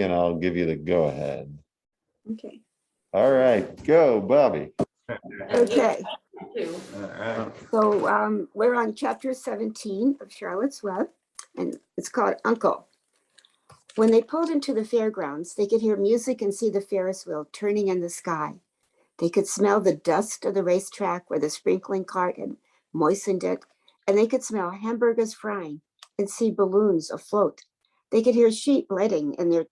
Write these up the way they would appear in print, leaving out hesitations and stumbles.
and I'll give you the go ahead. Okay. All right, go, Bobby. Okay. All right. So we're on chapter 17 of Charlotte's Web, and it's called Uncle. When they pulled into the fairgrounds, they could hear music and see the Ferris wheel turning in the sky. They could smell the dust of the racetrack where the sprinkling cart had moistened it, and they could smell hamburgers frying and see balloons afloat. They could hear sheep bleating in their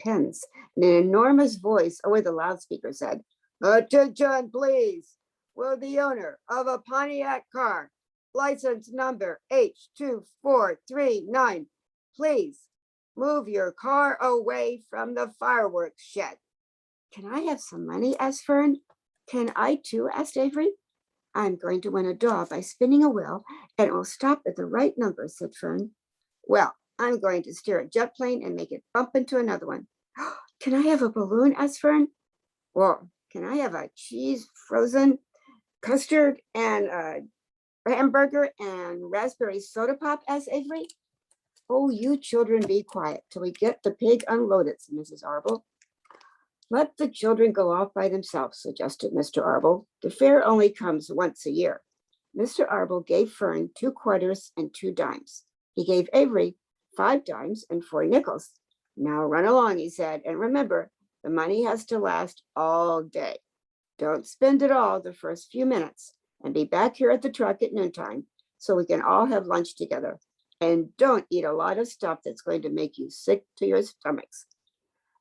pens, and an enormous voice over the loudspeaker said, "Attention, please. Will the owner of a Pontiac car, license number H2439, please move your car away from the fireworks shed?" "Can I have some money?" asked Fern. "Can I too?" asked Avery. "I'm going to win a doll by spinning a wheel, and it will stop at the right number," said Fern. "Well, I'm going to steer a jet plane and make it bump into another one." "Can I have a balloon?" asked Fern. "Well, can I have a cheese frozen custard and a hamburger and raspberry soda pop?" asked Avery. "Oh, you children be quiet till we get the pig unloaded," said Mrs. Arbol. "Let the children go off by themselves," suggested Mr. Arbol. "The fair only comes once a year." Mr. Arbol gave Fern 2 quarters and 2 dimes. He gave Avery 5 dimes and 4 nickels. "Now run along," he said, "and remember, the money has to last all day. Don't spend it all the first few minutes, and be back here at the truck at noontime so we can all have lunch together. And don't eat a lot of stuff that's going to make you sick to your stomachs.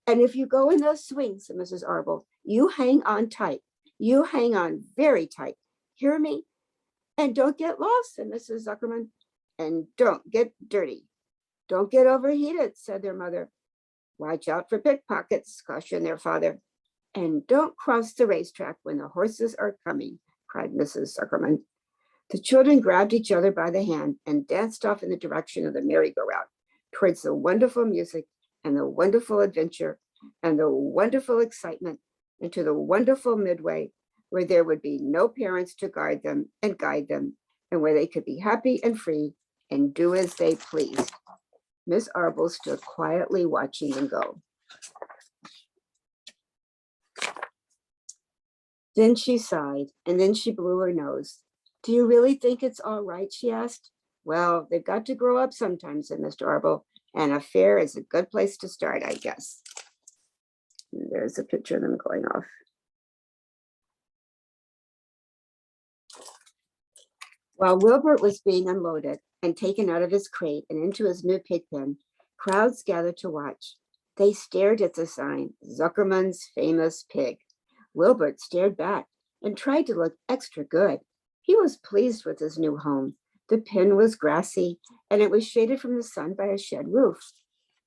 And if you go in those swings," said Mrs. Arbol, "you hang on tight. You hang on very tight. Hear me? And don't get lost," said Mrs. Zuckerman. "And don't get dirty." "Don't get overheated," said their mother. "Watch out for pickpockets," cautioned their father. "And don't cross the racetrack when the horses are coming," cried Mrs. Zuckerman. The children grabbed each other by the hand and danced off in the direction of the merry-go-round, towards the wonderful music and the wonderful adventure and the wonderful excitement, into the wonderful midway where there would be no parents to guide them, and where they could be happy and free and do as they pleased. Miss Arbol stood quietly watching them go. Then she sighed, and then she blew her nose. "Do you really think it's all right?" she asked. "Well, they've got to grow up sometime," said Mr. Arbol, "and a fair is a good place to start, I guess." And there's a picture of them going off. While Wilbert was being unloaded and taken out of his crate and into his new pig pen, crowds gathered to watch. They stared at the sign, "Zuckerman's Famous Pig." Wilbert stared back and tried to look extra good. He was pleased with his new home. The pen was grassy, and it was shaded from the sun by a shed roof.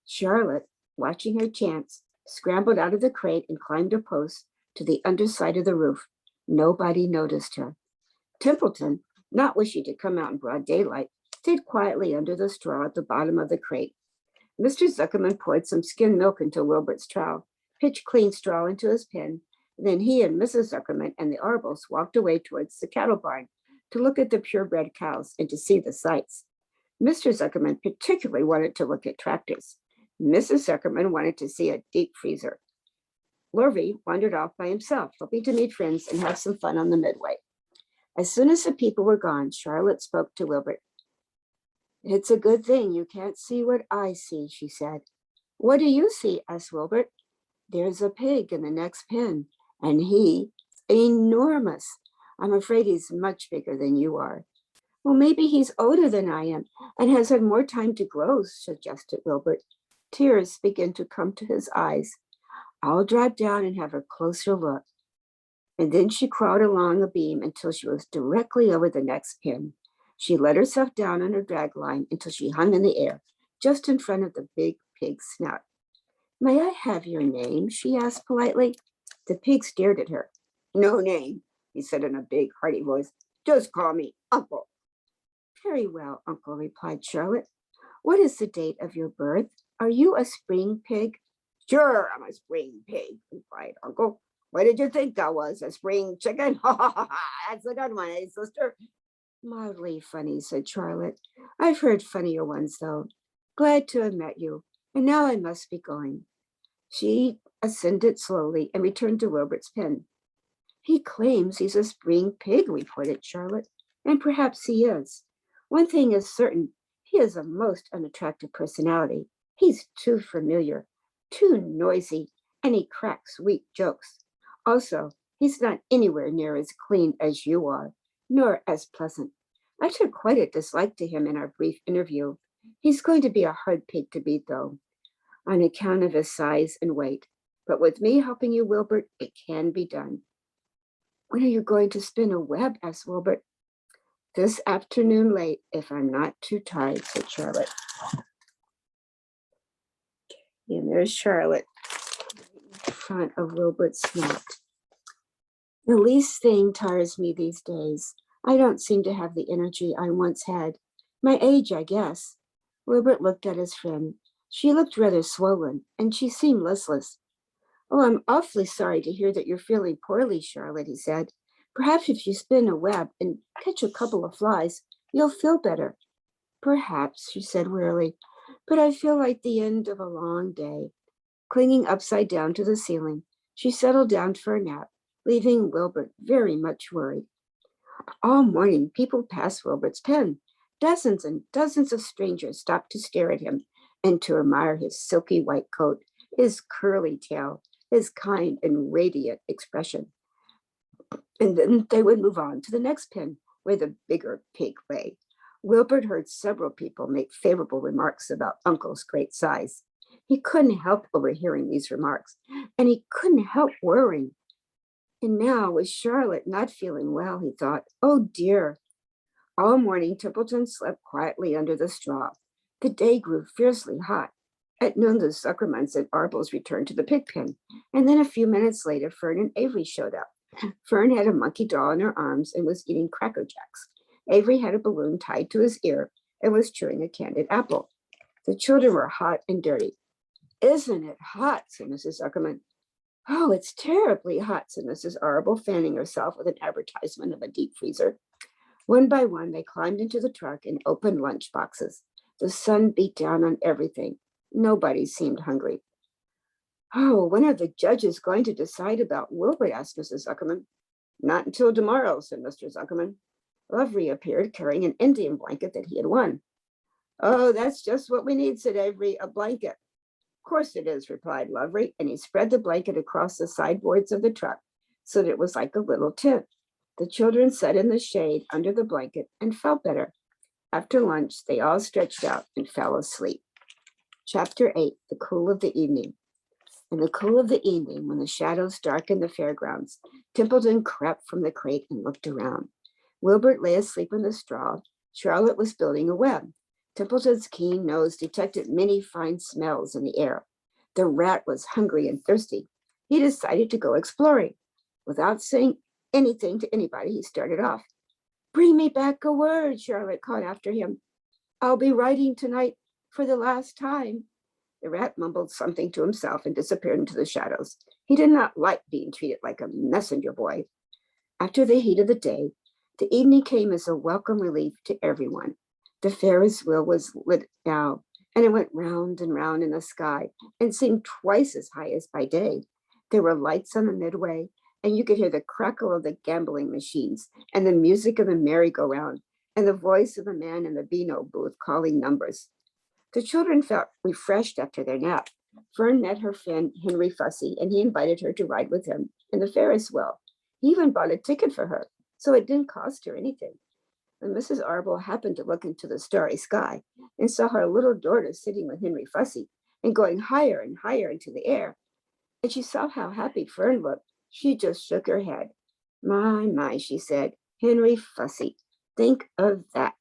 Charlotte, watching her chance, scrambled out of the crate and climbed a post to the underside of the roof. Nobody noticed her. Templeton, not wishing to come out in broad daylight, stayed quietly under the straw at the bottom of the crate. Mr. Zuckerman poured some skim milk into Wilbert's trough, pitched clean straw into his pen, and then he and Mrs. Zuckerman and the Arbols walked away towards the cattle barn to look at the purebred cows and to see the sights. Mr. Zuckerman particularly wanted to look at tractors. Mrs. Zuckerman wanted to see a deep freezer. Lorvy wandered off by himself, hoping to meet friends and have some fun on the midway. As soon as the people were gone, Charlotte spoke to Wilbert. "It's a good thing you can't see what I see," she said. "What do you see?" asked Wilbert. "There's a pig in the next pen, and he's enormous. I'm afraid he's much bigger than you are." "Well, maybe he's older than I am and has had more time to grow," suggested Wilbert. Tears began to come to his eyes. "I'll drop down and have a closer look." And then she crawled along a beam until she was directly over the next pen. She let herself down on her drag line until she hung in the air, just in front of the big pig's snout. "May I have your name?" she asked politely. The pig stared at her. "No name," he said in a big, hearty voice. "Just call me Uncle." "Very well, Uncle," replied Charlotte. "What is the date of your birth? Are you a spring pig?" "Sure, I'm a spring pig," replied Uncle. "What did you think I was, a spring chicken?" "Ha ha ha ha, that's a good one, eh, sister?" "Mildly funny," said Charlotte. "I've heard funnier ones, though. Glad to have met you. And now I must be going. She ascended slowly and returned to Wilbert's pen. He claims he's a spring pig, reported Charlotte, and perhaps he is. One thing is certain, he is a most unattractive personality. He's too familiar, too noisy, and he cracks weak jokes. Also, he's not anywhere near as clean as you are, nor as pleasant. I took quite a dislike to him in our brief interview. He's going to be a hard pig to beat, though, on account of his size and weight. But with me helping you, Wilbert, it can be done. When are you going to spin a web? Asked Wilbert. This afternoon late, if I'm not too tired, said Charlotte. And there's Charlotte in front of Wilbert's snout. The least thing tires me these days. I don't seem to have the energy I once had. My age, I guess. Wilbert looked at his friend. She looked rather swollen, and she seemed listless. Oh, I'm awfully sorry to hear that you're feeling poorly, Charlotte, he said. Perhaps if you spin a web and catch a couple of flies, you'll feel better. Perhaps, she said wearily, but I feel like the end of a long day. Clinging upside down to the ceiling, she settled down for a nap, leaving Wilbert very much worried. All morning, people passed Wilbert's pen. Dozens and dozens of strangers stopped to stare at him and to admire his silky white coat, his curly tail, his kind and radiant expression. And then they would move on to the next pen, where the bigger pig lay. Wilbert heard several people make favorable remarks about Uncle's great size. He couldn't help overhearing these remarks, and he couldn't help worrying. And now, with Charlotte not feeling well, he thought, oh dear. All morning, Templeton slept quietly under the straw. The day grew fiercely hot. At noon, the Zuckermans and Arbels returned to the pig pen, and then a few minutes later, Fern and Avery showed up. Fern had a monkey doll in her arms and was eating Cracker Jacks. Avery had a balloon tied to his ear and was chewing a candied apple. The children were hot and dirty. Isn't it hot? Said Mrs. Zuckerman. Oh, it's terribly hot, said Mrs. Arbel, fanning herself with an advertisement of a deep freezer. One by one, they climbed into the truck and opened lunch boxes. The sun beat down on everything. Nobody seemed hungry. Oh, when are the judges going to decide about Wilbert? Asked Mrs. Zuckerman. Not until tomorrow, said Mr. Zuckerman. Love reappeared, carrying an Indian blanket that he had won. Oh, that's just what we need, said Avery, a blanket. Of course it is, replied Lovery, and he spread the blanket across the sideboards of the truck so that it was like a little tent. The children sat in the shade under the blanket and felt better. After lunch, they all stretched out and fell asleep. Chapter 8, The Cool of the Evening. In the cool of the evening, when the shadows darkened the fairgrounds, Templeton crept from the crate and looked around. Wilbert lay asleep in the straw. Charlotte was building a web. Templeton's keen nose detected many fine smells in the air. The rat was hungry and thirsty. He decided to go exploring. Without saying anything to anybody, he started off. Bring me back a word, Charlotte called after him. I'll be writing tonight for the last time. The rat mumbled something to himself and disappeared into the shadows. He did not like being treated like a messenger boy. After the heat of the day, the evening came as a welcome relief to everyone. The Ferris wheel was lit now, and it went round and round in the sky and seemed twice as high as by day. There were lights on the midway, and you could hear the crackle of the gambling machines and the music of the merry-go-round and the voice of the man in the Beano booth calling numbers. The children felt refreshed after their nap. Fern met her friend Henry Fussy, and he invited her to ride with him in the Ferris wheel. He even bought a ticket for her, so it didn't cost her anything. When Mrs. Arbel happened to look into the starry sky and saw her little daughter sitting with Henry Fussy and going higher and higher into the air, and she saw how happy Fern looked, she just shook her head. My, she said, Henry Fussy, think of that.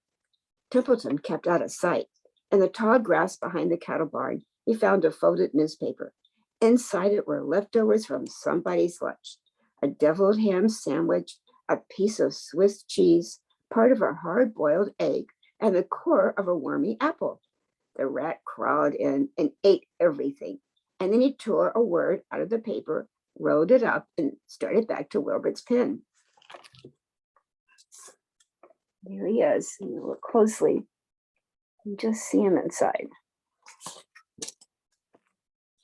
Templeton kept out of sight. In the tall grass behind the cattle barn, he found a folded newspaper. Inside it were leftovers from somebody's lunch, a deviled ham sandwich, a piece of Swiss cheese, part of a hard-boiled egg, and the core of a wormy apple. The rat crawled in and ate everything, and then he tore a word out of the paper, rolled it up, and started back to Wilbert's pen. There he is. You look closely. You just see him inside.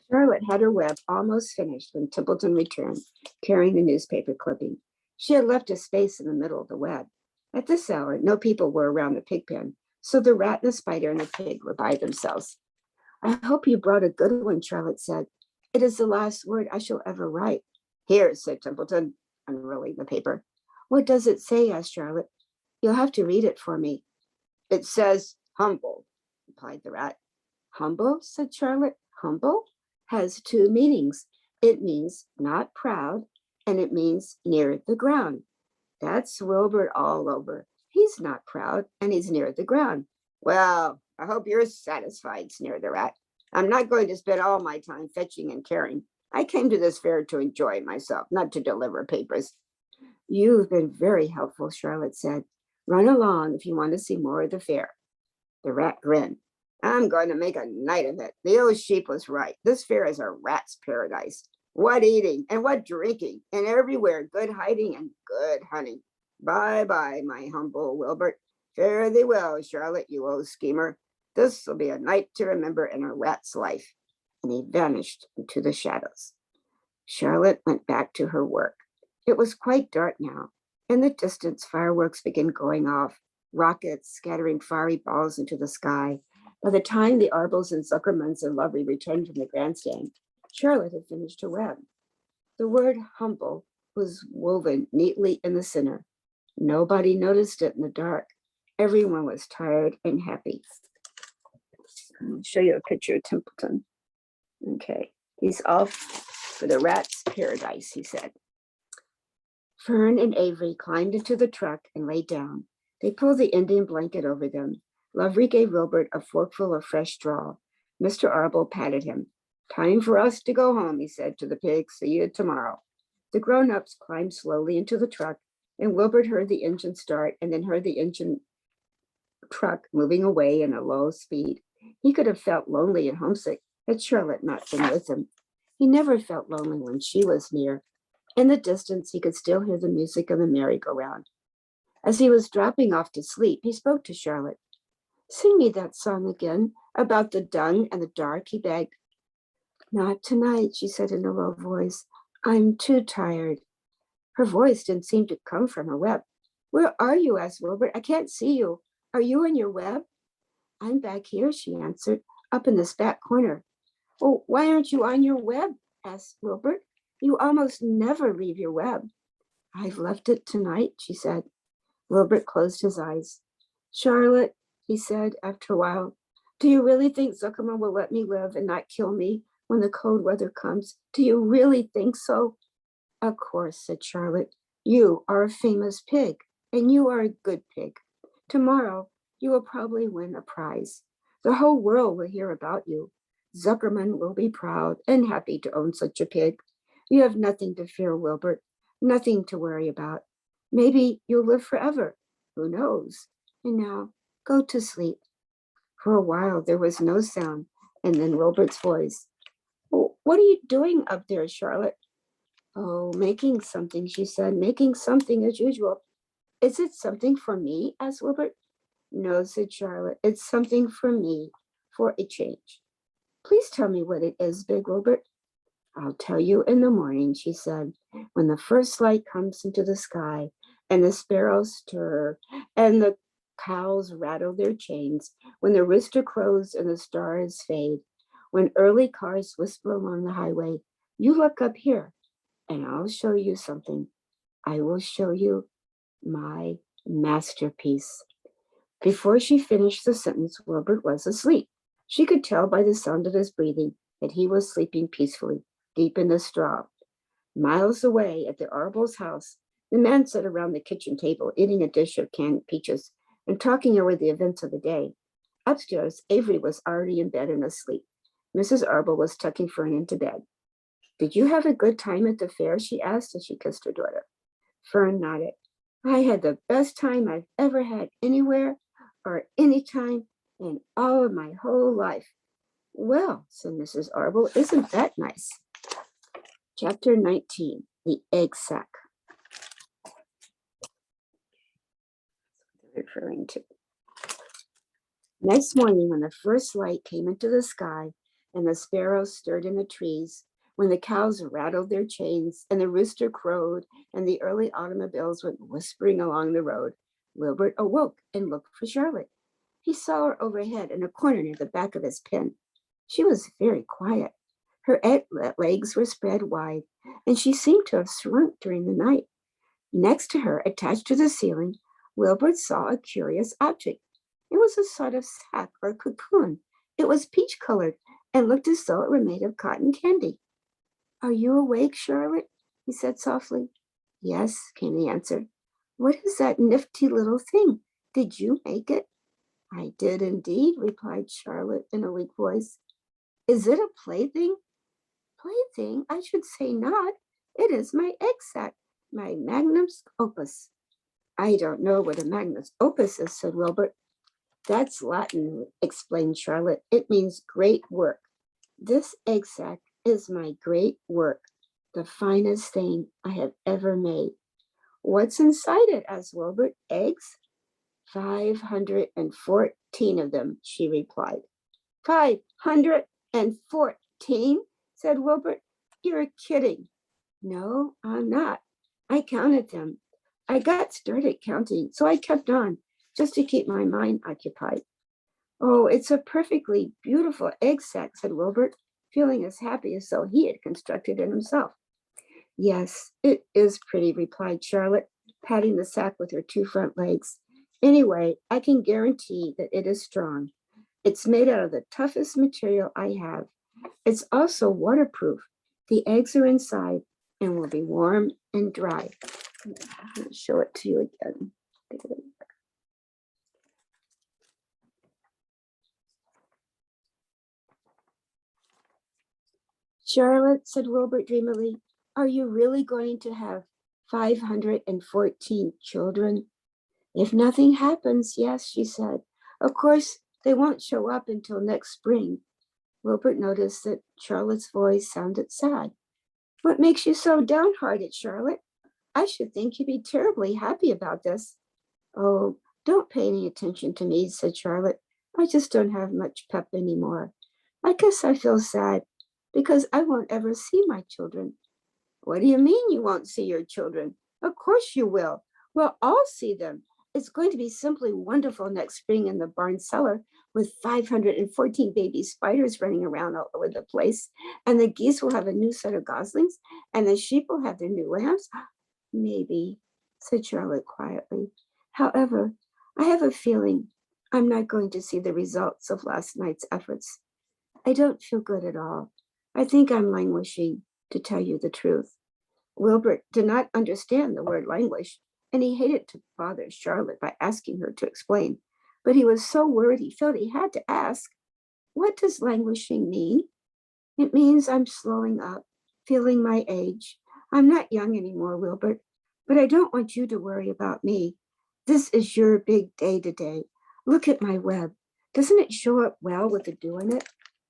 Charlotte had her web almost finished when Templeton returned, carrying the newspaper clipping. She had left a space in the middle of the web. At this hour, no people were around the pig pen, so the rat, the spider, and the pig were by themselves. I hope you brought a good one, Charlotte said. It is the last word I shall ever write. Here, said Templeton, unrolling the paper. What does it say? Asked Charlotte. You'll have to read it for me. It says humble, replied the rat. Humble, said Charlotte. Humble has two meanings. It means not proud, and it means near the ground. That's Wilbur all over. He's not proud, and he's near the ground. Well, I hope you're satisfied, sneered the rat. I'm not going to spend all my time fetching and carrying. I came to this fair to enjoy myself, not to deliver papers. You've been very helpful, Charlotte said. Run along if you want to see more of the fair. The rat grinned. I'm going to make a night of it. The old sheep was right. This fair is a rat's paradise. What eating and what drinking, and everywhere good hiding and good hunting. Bye-bye, my humble Wilbert. Fare thee well, Charlotte, you old schemer. This will be a night to remember in a rat's life. And he vanished into the shadows. Charlotte went back to her work. It was quite dark now. In the distance, fireworks began going off, rockets scattering fiery balls into the sky. By the time the Arbels and Zuckermans and Lovely returned from the grandstand, Charlotte had finished her web. The word humble was woven neatly in the center. Nobody noticed it in the dark. Everyone was tired and happy. I'll show you a picture of Templeton. Okay, he's off for the rat's paradise, he said. Fern and Avery climbed into the truck and lay down. They pulled the Indian blanket over them. Lovely gave Wilbert a forkful of fresh straw. Mr. Arbol patted him. Time for us to go home, he said to the pig. See you tomorrow. The grown-ups climbed slowly into the truck, and Wilbert heard the engine start and then heard the engine truck moving away in a low speed. He could have felt lonely and homesick had Charlotte not been with him. He never felt lonely when she was near. In the distance, he could still hear the music of the merry-go-round. As he was dropping off to sleep, he spoke to Charlotte. Sing me that song again, about the dung and the dark, he begged. Not tonight, she said in a low voice. I'm too tired. Her voice didn't seem to come from her web. Where are you? Asked Wilbert. I can't see you. Are you in your web? I'm back here, she answered, up in this back corner. Oh, why aren't you on your web? Asked Wilbert. You almost never leave your web. I've left it tonight, she said. Wilbert closed his eyes. Charlotte, he said after a while, do you really think Zuckerman will let me live and not kill me when the cold weather comes? Do you really think so? Of course, said Charlotte. You are a famous pig, and you are a good pig. Tomorrow, you will probably win a prize. The whole world will hear about you. Zuckerman will be proud and happy to own such a pig. You have nothing to fear, Wilbert, nothing to worry about. Maybe you'll live forever. Who knows? And now, go to sleep. For a while, there was no sound, and then Wilbert's voice. Oh, what are you doing up there, Charlotte? Oh, making something, she said, making something as usual. Is it something for me? Asked Wilbert. No, said Charlotte. It's something for me, for a change. Please tell me what it is, Big Wilbert. I'll tell you in the morning, she said, when the first light comes into the sky and the sparrows stir and the cows rattle their chains, when the rooster crows and the stars fade, when early cars whisper along the highway, you look up here and I'll show you something. I will show you my masterpiece. Before she finished the sentence, Wilbert was asleep. She could tell by the sound of his breathing that he was sleeping peacefully, deep in the straw. Miles away at the Arbel's house, the men sat around the kitchen table, eating a dish of canned peaches and talking over the events of the day. Upstairs, Avery was already in bed and asleep. Mrs. Arbel was tucking Fern into bed. Did you have a good time at the fair? She asked as she kissed her daughter. Fern nodded. I had the best time I've ever had anywhere or anytime in all of my whole life. Well, said Mrs. Arbel, isn't that nice? Chapter 19, The Egg Sack. Referring to. Next morning, when the first light came into the sky and the sparrows stirred in the trees, when the cows rattled their chains, and the rooster crowed, and the early automobiles went whispering along the road, Wilbert awoke and looked for Charlotte. He saw her overhead in a corner near the back of his pen. She was very quiet. Her legs were spread wide, and she seemed to have shrunk during the night. Next to her, attached to the ceiling, Wilbert saw a curious object. It was a sort of sack or cocoon. It was peach colored and looked as though it were made of cotton candy. Are you awake, Charlotte? He said softly. Yes, came the answer. What is that nifty little thing? Did you make it? I did indeed, replied Charlotte in a weak voice. Is it a plaything? Plaything? I should say not. It is my egg sack, my magnum opus. I don't know what a magnum opus is, said Wilbert. That's Latin, explained Charlotte. It means great work. This egg sack is my great work, the finest thing I have ever made. What's inside it? Asked Wilbert. Eggs? 514 of them, she replied. 514, said Wilbert. You're kidding. No, I'm not. I counted them. I got started counting, so I kept on just to keep my mind occupied. Oh, it's a perfectly beautiful egg sack, said Wilbert, feeling as happy as though he had constructed it himself. Yes, it is pretty, replied Charlotte, patting the sack with her two front legs. Anyway, I can guarantee that it is strong. It's made out of the toughest material I have. It's also waterproof. The eggs are inside and will be warm and dry. I'll show it to you again. Charlotte, said Wilbert dreamily, are you really going to have 514 children? If nothing happens, yes, she said. Of course, they won't show up until next spring. Wilbert noticed that Charlotte's voice sounded sad. What makes you so downhearted, Charlotte? I should think you'd be terribly happy about this. Oh, don't pay any attention to me, said Charlotte. I just don't have much pep anymore. I guess I feel sad because I won't ever see my children. What do you mean you won't see your children? Of course you will. We'll all see them. It's going to be simply wonderful next spring in the barn cellar with 514 baby spiders running around all over the place. And the geese will have a new set of goslings, and the sheep will have their new lambs. Maybe, said Charlotte quietly. However, I have a feeling I'm not going to see the results of last night's efforts. I don't feel good at all. I think I'm languishing, to tell you the truth. Wilbert did not understand the word languish, and he hated to bother Charlotte by asking her to explain. But he was so worried he felt he had to ask, what does languishing mean? It means I'm slowing up, feeling my age. I'm not young anymore, Wilbert, but I don't want you to worry about me. This is your big day today. Look at my web. Doesn't it show up well with the dew in it?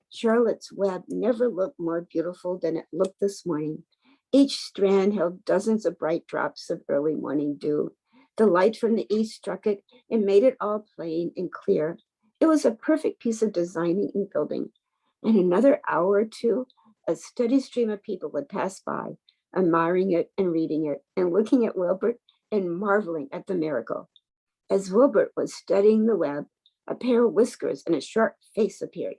Charlotte's web never looked more beautiful than it looked this morning. Each strand held dozens of bright drops of early morning dew. The light from the east struck it and made it all plain and clear. It was a perfect piece of designing and building. In another hour or two, a steady stream of people would pass by, admiring it and reading it and looking at Wilbert and marveling at the miracle. As Wilbert was studying the web, a pair of whiskers and a sharp face appeared.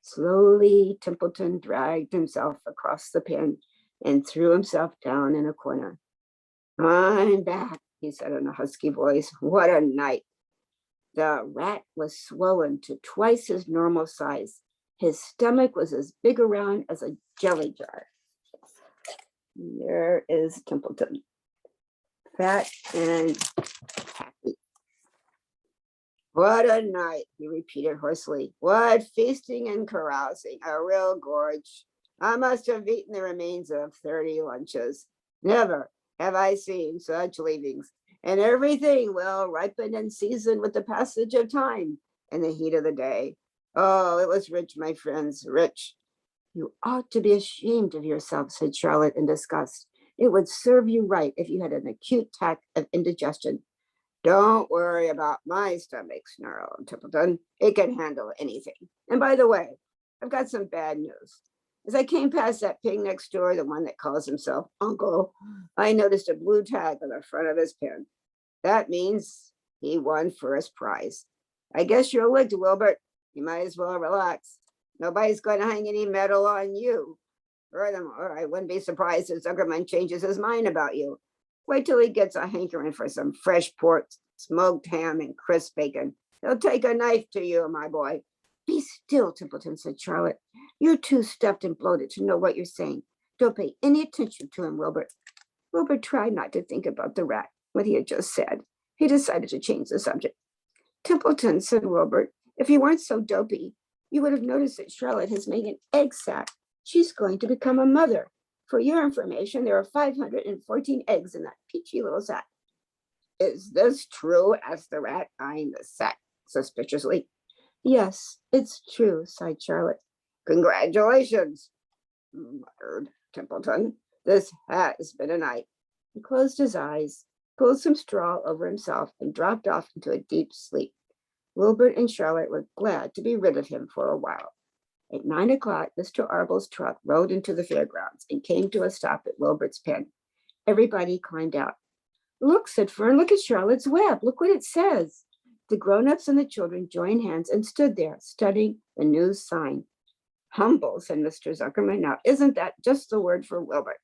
Slowly, Templeton dragged himself across the pen and threw himself down in a corner. I'm back, he said in a husky voice. What a night. The rat was swollen to twice his normal size. His stomach was as big around as a jelly jar. There is Templeton, fat and happy. What a night, he repeated hoarsely. What feasting and carousing, a real gorge. I must have eaten the remains of 30 lunches. Never have I seen such leavings, and everything well ripened and seasoned with the passage of time and the heat of the day. Oh, it was rich, my friends, rich. You ought to be ashamed of yourself, said Charlotte in disgust. It would serve you right if you had an acute attack of indigestion. Don't worry about my stomach, snarled Templeton. It can handle anything. And by the way, I've got some bad news. As I came past that pig next door, the one that calls himself Uncle, I noticed a blue tag on the front of his pen. That means he won first prize. I guess you're licked, Wilbert. You might as well relax. Nobody's going to hang any medal on you. Furthermore, I wouldn't be surprised if Zuckerman changes his mind about you. Wait till he gets a hankering for some fresh pork, smoked ham, and crisp bacon. He'll take a knife to you, my boy. Be still, Templeton, said Charlotte. You're too stuffed and bloated to know what you're saying. Don't pay any attention to him, Wilbert. Wilbert tried not to think about the rat, what he had just said. He decided to change the subject. Templeton, said Wilbert, if you weren't so dopey, you would have noticed that Charlotte has made an egg sac. She's going to become a mother. For your information, there are 514 eggs in that peachy little sack. Is this true? Asked the rat, eyeing the sack suspiciously. Yes, it's true, sighed Charlotte. Congratulations, muttered Templeton. This has been a night. He closed his eyes, pulled some straw over himself, and dropped off into a deep sleep. Wilbert and Charlotte were glad to be rid of him for a while. At 9 o'clock, Mr. Arbel's truck rode into the fairgrounds and came to a stop at Wilbert's pen. Everybody climbed out. Look, said Fern, look at Charlotte's web. Look what it says. The grown-ups and the children joined hands and stood there, studying the new sign. Humble, said Mr. Zuckerman. Now, isn't that just the word for Wilbert?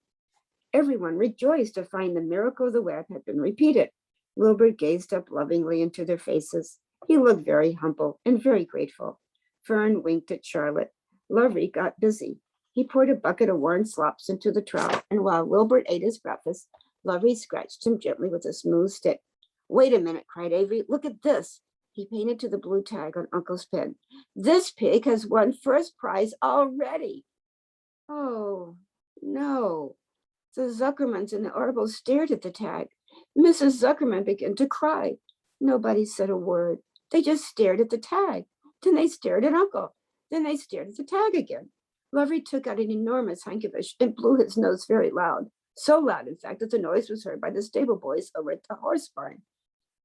Everyone rejoiced to find the miracle of the web had been repeated. Wilbert gazed up lovingly into their faces. He looked very humble and very grateful. Fern winked at Charlotte. Lovely got busy. He poured a bucket of warm slops into the trough, and while Wilbert ate his breakfast, Lovely scratched him gently with a smooth stick. Wait a minute, cried Avery. Look at this. He pointed to the blue tag on Uncle's pen. This pig has won first prize already. Oh, no. The Zuckermans and the Arbels stared at the tag. Mrs. Zuckerman began to cry. Nobody said a word. They just stared at the tag. Then they stared at Uncle. Then they stared at the tag again. Lovely took out an enormous handkerchief and blew his nose very loud. So loud, in fact, that the noise was heard by the stable boys over at the horse barn.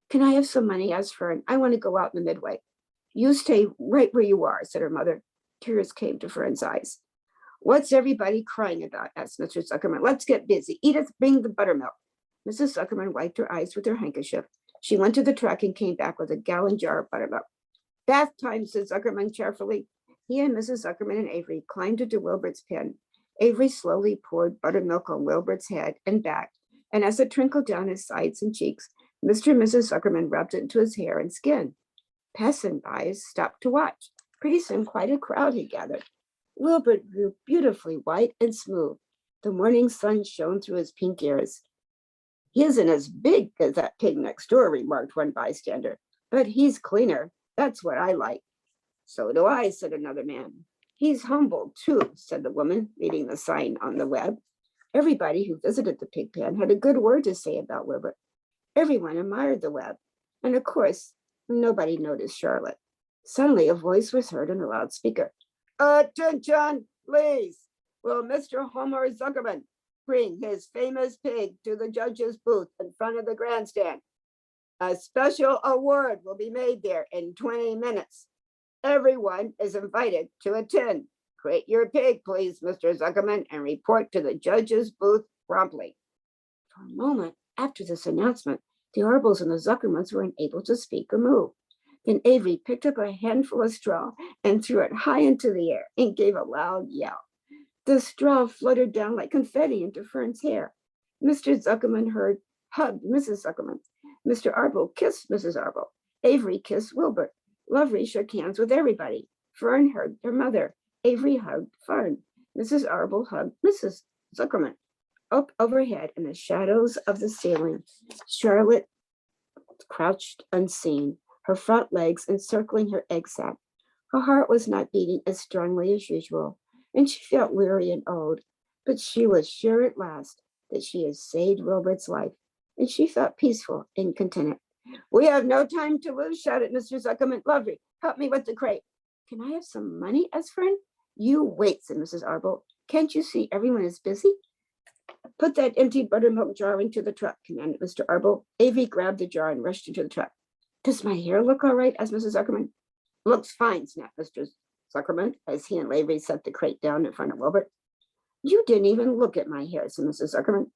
Can I have some money? Asked Fern. I want to go out in the midway. You stay right where you are, said her mother. Tears came to Fern's eyes. What's everybody crying about? Asked Mr. Zuckerman. Let's get busy. Edith, bring the buttermilk. Mrs. Zuckerman wiped her eyes with her handkerchief. She went to the truck and came back with a gallon jar of buttermilk. Bath time, said Zuckerman cheerfully. He and Mrs. Zuckerman and Avery climbed into Wilbert's pen. Avery slowly poured buttermilk on Wilbert's head and back, and as it trickled down his sides and cheeks, Mr. and Mrs. Zuckerman rubbed it into his hair and skin. Passers-by stopped to watch. Pretty soon, quite a crowd had gathered. Wilbert grew beautifully white and smooth. The morning sun shone through his pink ears. He isn't as big as that pig next door, remarked one bystander, but he's cleaner. That's what I like. So do I, said another man. He's humble, too, said the woman, reading the sign on the web. Everybody who visited the pig pen had a good word to say about Wilbert. Everyone admired the web. And of course, nobody noticed Charlotte. Suddenly, a voice was heard in a loudspeaker. Attention, please. Will Mr. Homer Zuckerman bring his famous pig to the judge's booth in front of the grandstand? A special award will be made there in 20 minutes. Everyone is invited to attend. Crate your pig, please, Mr. Zuckerman, and report to the judge's booth promptly. For a moment after this announcement, the Arbels and the Zuckermans were unable to speak or move. Then Avery picked up a handful of straw and threw it high into the air and gave a loud yell. The straw fluttered down like confetti into Fern's hair. Mr. Zuckerman hugged Mrs. Zuckerman. Mr. Arbel kissed Mrs. Arbel. Avery kissed Wilbert. Lovely shook hands with everybody. Fern hugged her mother. Avery hugged Fern. Mrs. Arbel hugged Mrs. Zuckerman. Up overhead in the shadows of the ceiling, Charlotte crouched unseen, her front legs encircling her egg sac. Her heart was not beating as strongly as usual, and she felt weary and old, but she was sure at last that she had saved Wilbert's life, and she felt peaceful and contented. We have no time to lose, shouted Mr. Zuckerman. Lovely, help me with the crate. Can I have some money? Asked Fern. You wait, said Mrs. Arbel. Can't you see everyone is busy? Put that empty buttermilk jar into the truck, commanded Mr. Arbel. Avery grabbed the jar and rushed into the truck. Does my hair look all right? Asked Mrs. Zuckerman. Looks fine, snapped Mr. Zuckerman, as he and Lavery set the crate down in front of Wilbur. You didn't even look at my hair, said Mrs. Zuckerman.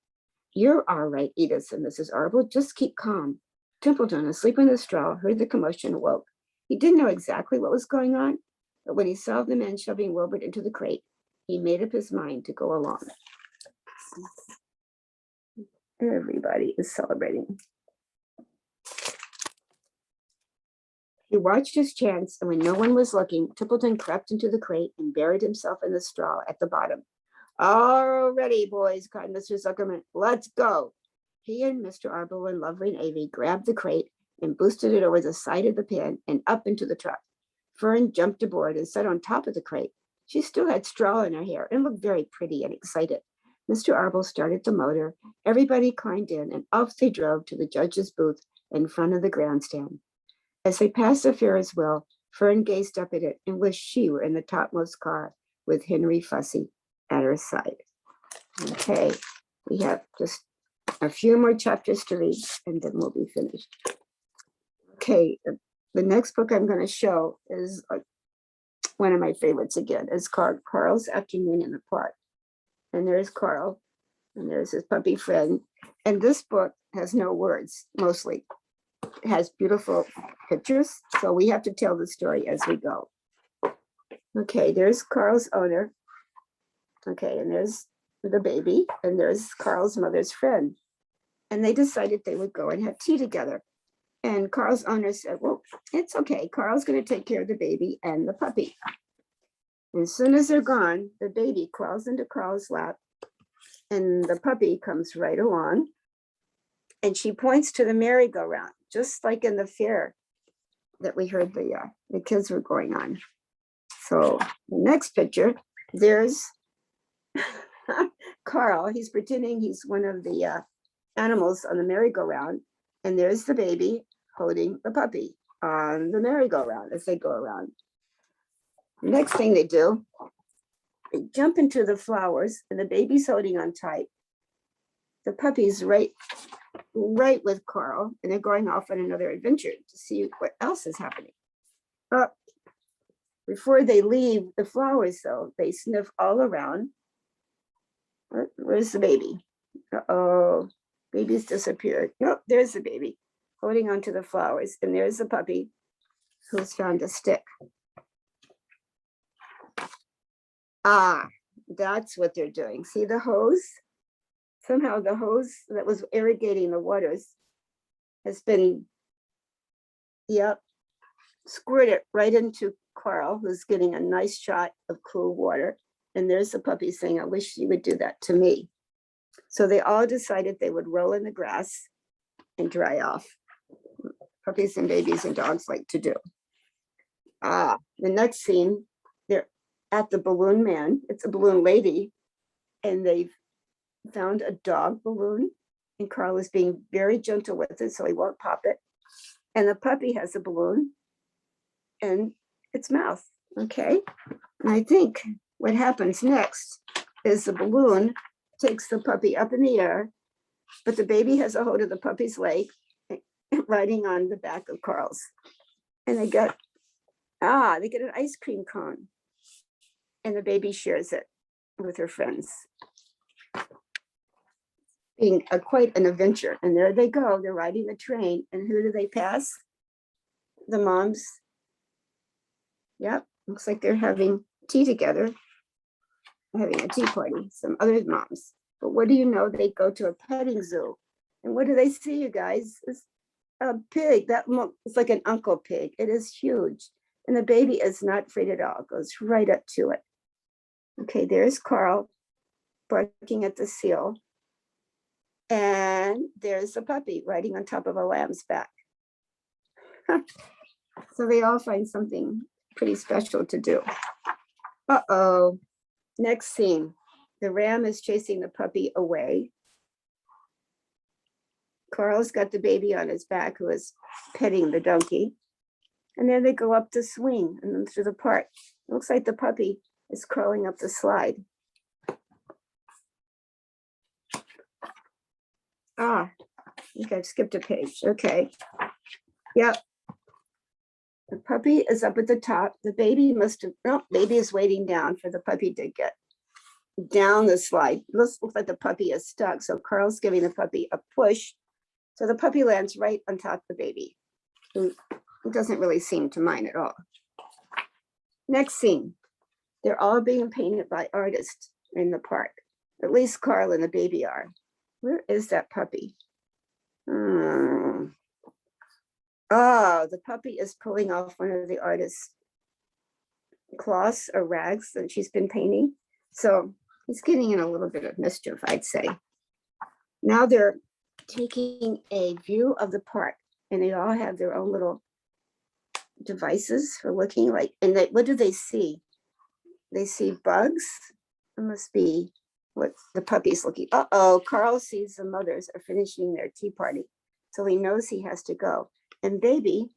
You're all right, Edith, said Mrs. Arbol. Just keep calm. Templeton, asleep in the straw, heard the commotion and woke. He didn't know exactly what was going on, but when he saw the men shoving Wilbur into the crate, he made up his mind to go along. Everybody is celebrating. He watched his chance, and when no one was looking, Templeton crept into the crate and buried himself in the straw at the bottom. All ready, boys, cried Mr. Zuckerman. Let's go. He and Mr. Arbol and Lovely and Avy grabbed the crate and boosted it over the side of the pen and up into the truck. Fern jumped aboard and sat on top of the crate. She still had straw in her hair and looked very pretty and excited. Mr. Arbol started the motor. Everybody climbed in, and off they drove to the judge's booth in front of the grandstand. As they passed the Ferris wheel, Fern gazed up at it and wished she were in the topmost car with Henry Fussy at her side. Okay, we have just a few more chapters to read, and then we'll be finished. Okay, the next book I'm going to show is one of my favorites again. It's called Carl's Afternoon in the Park. And there's Carl, and there's his puppy friend. And this book has no words, mostly. It has beautiful pictures, so we have to tell the story as we go. Okay, there's Carl's owner. Okay, and there's the baby, and there's Carl's mother's friend. And they decided they would go and have tea together. And Carl's owner said, well, it's okay. Carl's going to take care of the baby and the puppy. And as soon as they're gone, the baby crawls into Carl's lap, and the puppy comes right along. And she points to the merry-go-round, just like in the fair that we heard the kids were going on. So the next picture, there's Carl. He's pretending he's one of the animals on the merry-go-round. And there's the baby holding the puppy on the merry-go-round as they go around. The next thing they do, they jump into the flowers, and the baby's holding on tight. The puppy's right with Carl, and they're going off on another adventure to see what else is happening. Before they leave the flowers, though, they sniff all around. Where's the baby? Uh-oh, baby's disappeared. Nope, there's the baby holding onto the flowers, and there's the puppy who's found a stick. Ah, that's what they're doing. See the hose? Somehow the hose that was irrigating the waters has been, squirted right into Carl, who's getting a nice shot of cool water. And there's the puppy saying, I wish you would do that to me. So they all decided they would roll in the grass and dry off. Puppies and babies and dogs like to do. The next scene, they're at the balloon man. It's a balloon lady, and they've found a dog balloon, and Carl is being very gentle with it so he won't pop it. And the puppy has a balloon in its mouth. Okay, and I think what happens next is the balloon takes the puppy up in the air, but the baby has a hold of the puppy's leg, riding on the back of Carl's. And they get an ice cream cone, and the baby shares it with her friends. Being quite an adventure. And there they go, they're riding the train, and who do they pass? The moms. Yep, looks like they're having tea together, having a tea party, some other moms. But what do you know, they go to a petting zoo. And what do they see, you guys? It's a pig. It's like an uncle pig. It is huge. And the baby is not afraid at all, goes right up to it. Okay, there's Carl barking at the seal. And there's the puppy riding on top of a lamb's back. So they all find something pretty special to do. Uh-oh. Next scene. The ram is chasing the puppy away. Carl's got the baby on his back who is petting the donkey. And then they go up the swing and then through the park. It looks like the puppy is crawling up the slide. I think I've skipped a page. Okay. Yep. puppy is up at the top. The baby must have, no, baby is waiting down for the puppy to get down the slide. Looks like the puppy is stuck. So Carl's giving the puppy a push. So the puppy lands right on top of the baby, who doesn't really seem to mind at all. Next scene, they're all being painted by artists in the park. At least Carl and the baby are. Where is that puppy? Oh, the puppy is pulling off one of the artist's cloths or rags that she's been painting. So he's getting in a little bit of mischief, I'd say. Now they're taking a view of the park, and they all have their own little devices for looking like, and what do they see? They see bugs. It must be what the puppy's looking. Uh-oh, Carl sees the mothers are finishing their tea party. So he knows he has to go. And baby,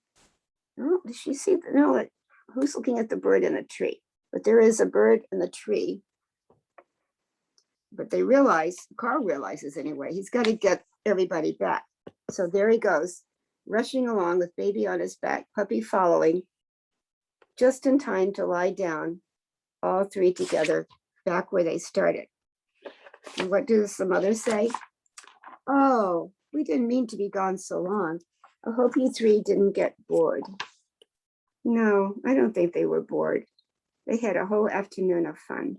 oh, does she see? No, who's looking at the bird in the tree? But there is a bird in the tree. But they realize, Carl realizes anyway, he's got to get everybody back. So there he goes, rushing along with baby on his back, puppy following, just in time to lie down, all three together, back where they started. And what does the mother say? Oh, we didn't mean to be gone so long. I hope you three didn't get bored. No, I don't think they were bored. They had a whole afternoon of fun.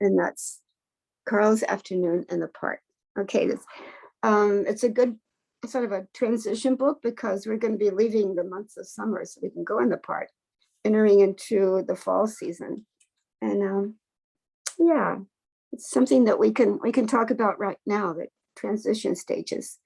And that's Carl's afternoon in the park. Okay, it's a good sort of a transition book because we're going to be leaving the months of summer so we can go in the park, entering into the fall season. And yeah, it's something that we can talk about right now, the transition stages.